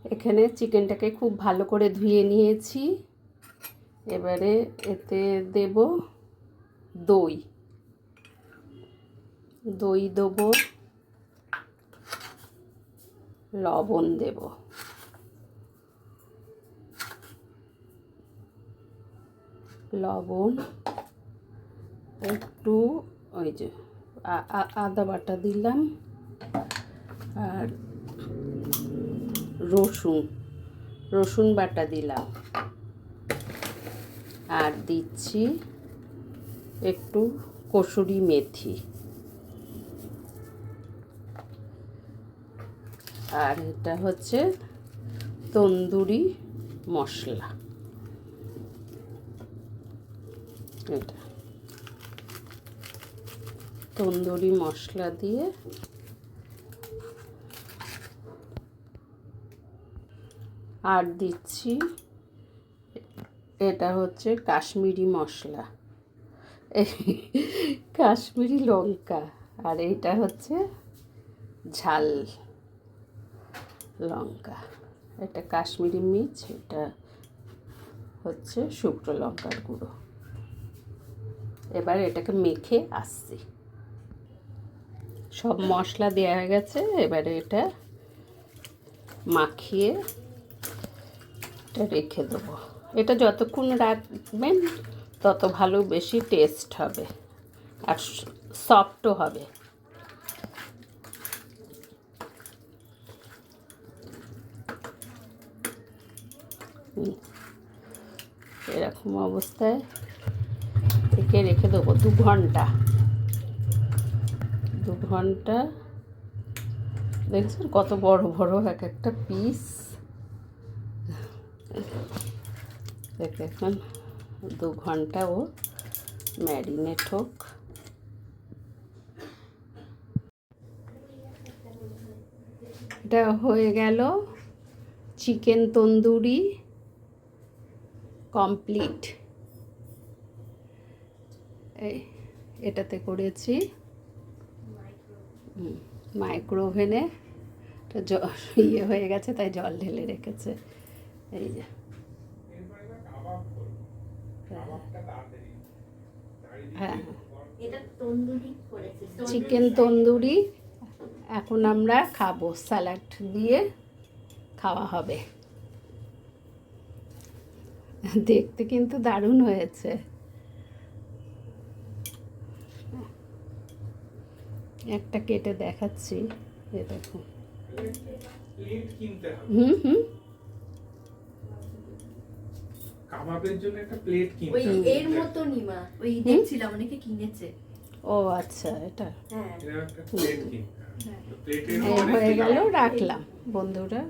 এখানে চিকেনটাকে খুব ভালো করে ধুয়ে নিয়েছি। এবারে এতে দেব দই দেব, লবণ দেব, লবণ একটু, ওই যে আদা বাটা দিলাম, আর রসুন বাটা দিলাম, আর দিচ্ছি একটু কসুরি মেথি, আর এটা হচ্ছে তন্দুরি মশলা। এটা তন্দুরি মশলা দিয়ে আর দিচ্ছি, এটা হচ্ছে কাশ্মীরি মশলা, কাশ্মীরি লঙ্কা, আর এইটা হচ্ছে ঝাল লঙ্কা, এটা কাশ্মীরি মির্চ, এটা হচ্ছে শুকনো লঙ্কার গুঁড়ো। এবার এটাকে মেখে আসছি। সব মশলা দেওয়া হয়ে গেছে, এবারে এটা মাখিয়ে এটা রেখে দেবো। এটা যতক্ষণ রাখবেন তত ভালো, বেশি টেস্ট হবে আর সফটও হবে। এরকম অবস্থায় একে রেখে দেবো 2 ঘন্টা। 2 ঘন্টা দেখছেন কত বড় বড় এক একটা পিস। এখন 2 ঘন্টা ও ম্যারিনেট হোক। এটা হয়ে গেল চিকেন তন্দুরি কমপ্লিট। এটাতে করেছি মাইক্রো ওভেনে, ইয়ে হয়ে গেছে তাই জল ঢেলে রেখেছে। এই যে হ্যাঁ, চিকেন তন্দুরি এখন আমরা খাবো, স্যালাড দিয়ে খাওয়া হবে। দেখতে কিন্তু দারুণ হয়েছে। একটা কেটে দেখাচ্ছি, এই দেখুন। কাবাবের জন্য একটা প্লেট কিনতে হবে, ওই এর মতনই মা, ওই দেখছিলাম অনেকে কিনেছে। ও আচ্ছা, এটা হ্যাঁ, এর একটা প্লেট কিনতে হবে। প্লেটের হয়ে গেল, রাখলাম বন্ধুরা।